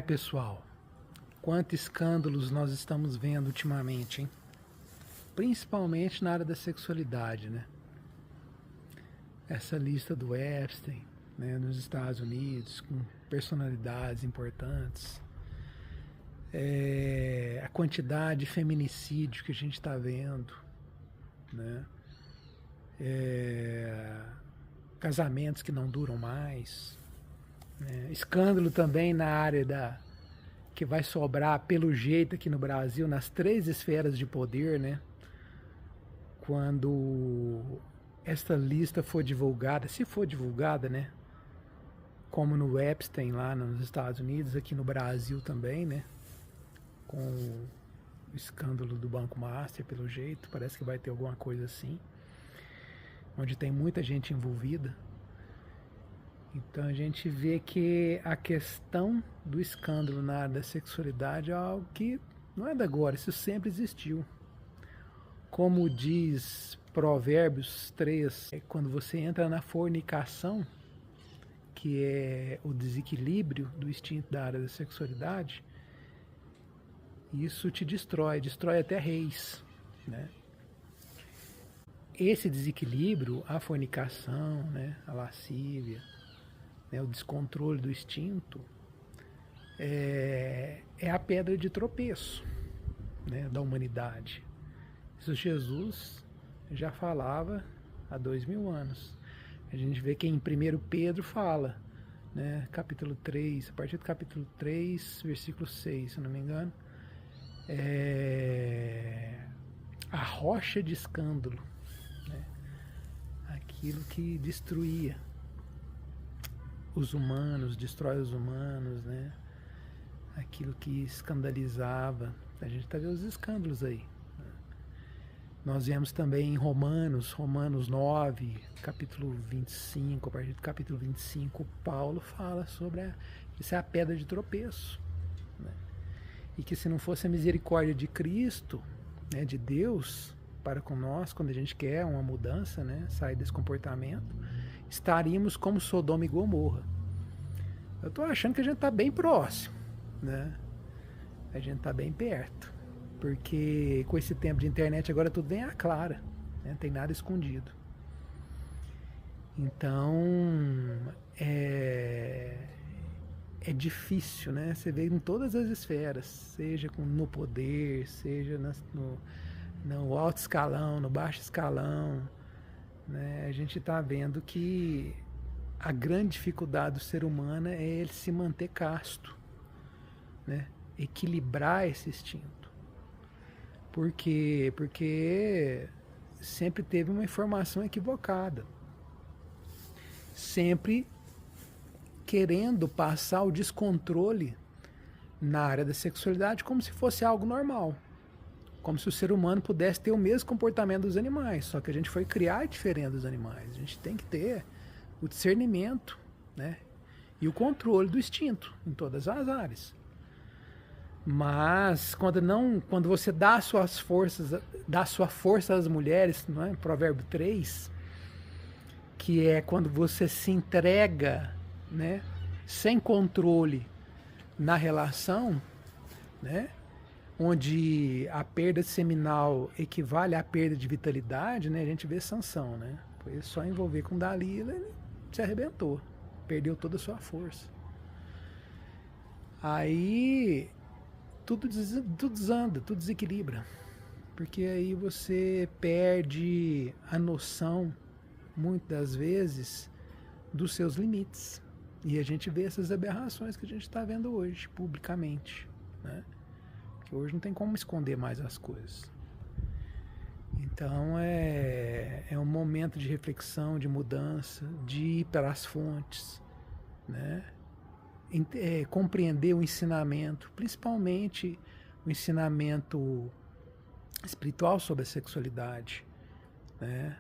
Pessoal, quantos escândalos nós estamos vendo ultimamente, hein? Principalmente na área da sexualidade, né? Essa lista do Epstein, né, nos Estados Unidos, com personalidades importantes. A quantidade de feminicídio que a gente está vendo, né? Casamentos que não duram mais. Escândalo também na área que vai sobrar pelo jeito aqui no Brasil, nas 3 esferas de poder, né? Quando esta lista for divulgada, se for divulgada, né? Como no Epstein lá nos Estados Unidos, aqui no Brasil também, né? Com o escândalo do Banco Master, pelo jeito, parece que vai ter alguma coisa assim, onde tem muita gente envolvida. Então a gente vê que a questão do escândalo na área da sexualidade é algo que não é de agora, isso sempre existiu. Como diz Provérbios 3, quando você entra na fornicação, que é o desequilíbrio do instinto da área da sexualidade, isso te destrói até reis, né? Esse desequilíbrio, a fornicação, né, a lascívia, né, o descontrole do instinto, é a pedra de tropeço, né, da humanidade. Isso Jesus já falava há 2000 anos. A gente vê que em 1 Pedro fala, né, capítulo 3, a partir do capítulo 3, versículo 6, se não me engano, a rocha de escândalo, né, aquilo que destruía os humanos, destrói os humanos, né, aquilo que escandalizava. A gente está vendo os escândalos aí. Nós vemos também em Romanos 9, capítulo 25, a partir do capítulo 25, Paulo fala sobre isso é a pedra de tropeço, né? E que se não fosse a misericórdia de Cristo, né, de Deus, para com nós, quando a gente quer uma mudança, né, sair desse comportamento, estaríamos como Sodoma e Gomorra. Eu estou achando que a gente está bem próximo, né? A gente está bem perto. Porque com esse tempo de internet agora tudo vem à clara, né? Não tem nada escondido. Então é difícil, né? Você vê em todas as esferas, seja no poder, seja no alto escalão, no baixo escalão, né? A gente está vendo que a grande dificuldade do ser humano é ele se manter casto, né? Equilibrar esse instinto. Por quê? Porque sempre teve uma informação equivocada. Sempre querendo passar o descontrole na área da sexualidade como se fosse algo normal. Como se o ser humano pudesse ter o mesmo comportamento dos animais. Só que a gente foi criar diferente dos animais. A gente tem que ter o discernimento, né, e o controle do instinto em todas as áreas. Mas quando você dá sua força às mulheres, não é? Provérbio 3, que é quando você se entrega, né, sem controle na relação, né, onde a perda seminal equivale à perda de vitalidade, né? A gente vê Sansão, né? Foi só envolver com Dalila, ele se arrebentou, perdeu toda a sua força. Aí tudo desanda, tudo desequilibra, porque aí você perde a noção, muitas das vezes, dos seus limites. E a gente vê essas aberrações que a gente está vendo hoje, publicamente, né? Porque hoje não tem como esconder mais as coisas. Então é um momento de reflexão, de mudança, de ir para as fontes, né? Compreender o ensinamento, principalmente o ensinamento espiritual sobre a sexualidade, né?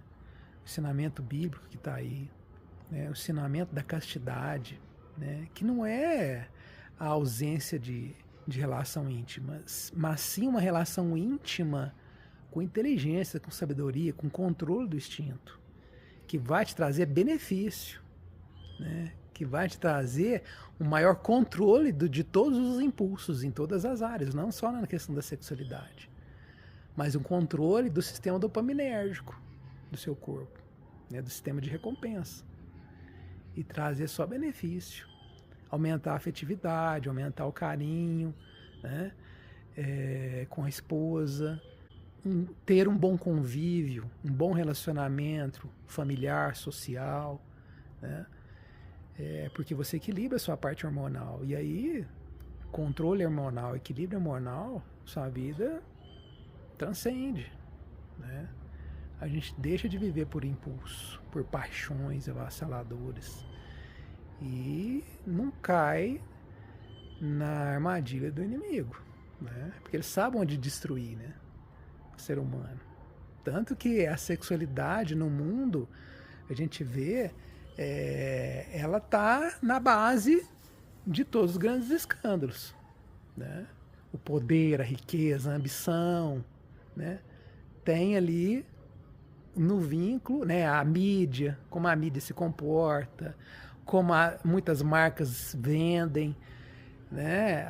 O ensinamento bíblico que está aí, né? O ensinamento da castidade, né? Que não é a ausência de relação íntima, mas sim uma relação íntima com inteligência, com sabedoria, com controle do instinto, que vai te trazer benefício, né? que vai te trazer um maior controle de todos os impulsos em todas as áreas, não só na questão da sexualidade, mas um controle do sistema dopaminérgico do seu corpo, né, do sistema de recompensa, e trazer só benefício, aumentar a afetividade, aumentar o carinho, né, com a esposa, ter um bom convívio, um bom relacionamento familiar, social, né? Porque você equilibra a sua parte hormonal. E aí, controle hormonal, equilíbrio hormonal, sua vida transcende, né? A gente deixa de viver por impulso, por paixões avassaladoras. E não cai na armadilha do inimigo, né? Porque ele sabe onde destruir, né, o ser humano. Tanto que a sexualidade no mundo, a gente vê, ela está na base de todos os grandes escândalos, né? O poder, a riqueza, a ambição, né? Tem ali no vínculo, né, a mídia, como a mídia se comporta, como muitas marcas vendem, né,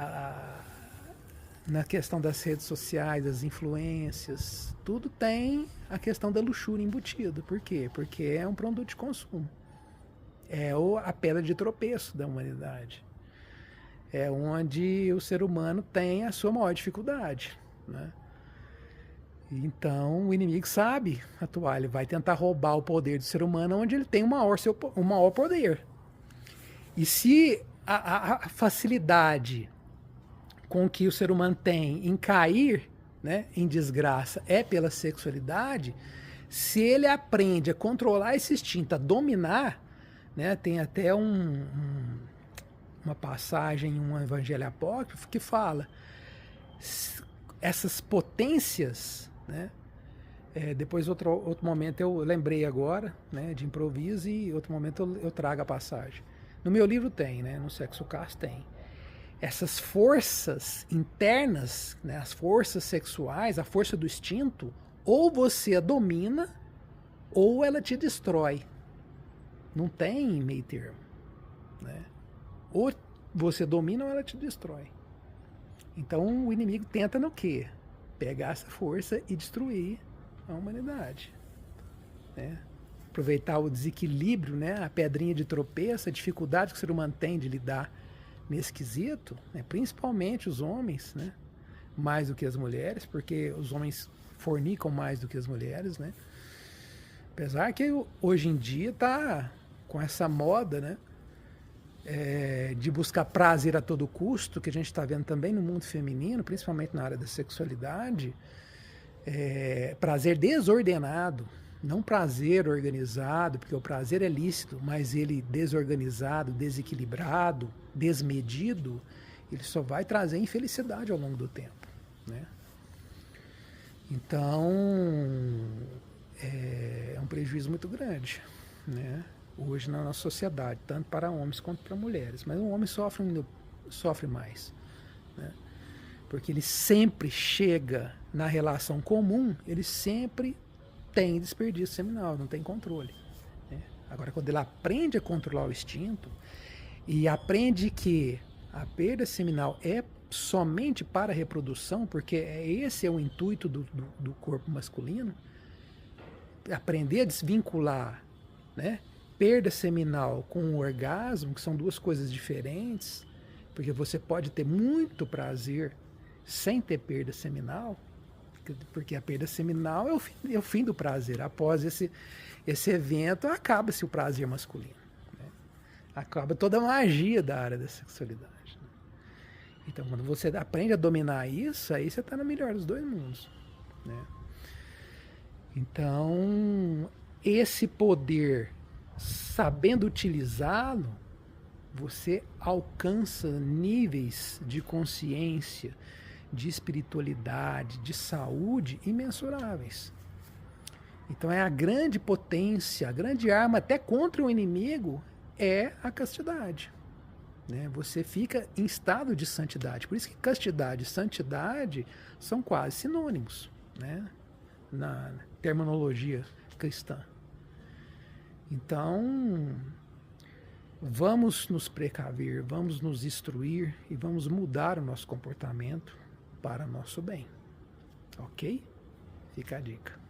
na questão das redes sociais, das influências, tudo tem a questão da luxúria embutida. Por quê? Porque é um produto de consumo. É a pedra de tropeço da humanidade. É onde o ser humano tem a sua maior dificuldade, né? Então o inimigo sabe atuar, ele vai tentar roubar o poder do ser humano onde ele tem o maior poder. E se a facilidade com que o ser humano tem em cair, né, em desgraça é pela sexualidade, se ele aprende a controlar esse instinto, a dominar, né, tem até uma passagem em um evangelho apócrifo que fala essas potências, né, depois outro momento eu lembrei agora, né, de improviso, e outro momento eu trago a passagem. No meu livro tem, né, no Sexo Cast tem. Essas forças internas, né, as forças sexuais, a força do instinto, ou você a domina, ou ela te destrói. Não tem meio termo, né? Ou você domina ou ela te destrói. Então o inimigo tenta no quê? Pegar essa força e destruir a humanidade, né? Aproveitar o desequilíbrio, né, a pedrinha de tropeço, a dificuldade que o ser humano tem de lidar nesse quesito, né, principalmente os homens, né, mais do que as mulheres, porque os homens fornicam mais do que as mulheres, né? Apesar que hoje em dia tá com essa moda, né, de buscar prazer a todo custo, que a gente está vendo também no mundo feminino, principalmente na área da sexualidade, prazer desordenado, não prazer organizado, porque o prazer é lícito, mas ele desorganizado, desequilibrado, desmedido, ele só vai trazer infelicidade ao longo do tempo, né? Então, é um prejuízo muito grande, né, hoje na nossa sociedade, tanto para homens quanto para mulheres. Mas o homem sofre mais, né, porque ele sempre chega na relação comum, ele sempre tem desperdício seminal, não tem controle, né? Agora, quando ele aprende a controlar o instinto e aprende que a perda seminal é somente para a reprodução, porque esse é o intuito do corpo masculino, aprender a desvincular, né, perda seminal com o orgasmo, que são duas coisas diferentes, porque você pode ter muito prazer sem ter perda seminal, porque a perda seminal é o fim do prazer. Após esse evento, acaba-se o prazer masculino, né? Acaba toda a magia da área da sexualidade, né? Então, quando você aprende a dominar isso, aí você está no melhor dos dois mundos, né? Então, esse poder, sabendo utilizá-lo, você alcança níveis de consciência, de espiritualidade, de saúde imensuráveis. Então é a grande potência, a grande arma até contra o inimigo é a castidade, né? Você fica em estado de santidade. Por isso que castidade e santidade são quase sinônimos, né, na terminologia cristã. Então, Vamos nos precaver, vamos nos instruir e vamos mudar o nosso comportamento para nosso bem. Ok? Fica a dica.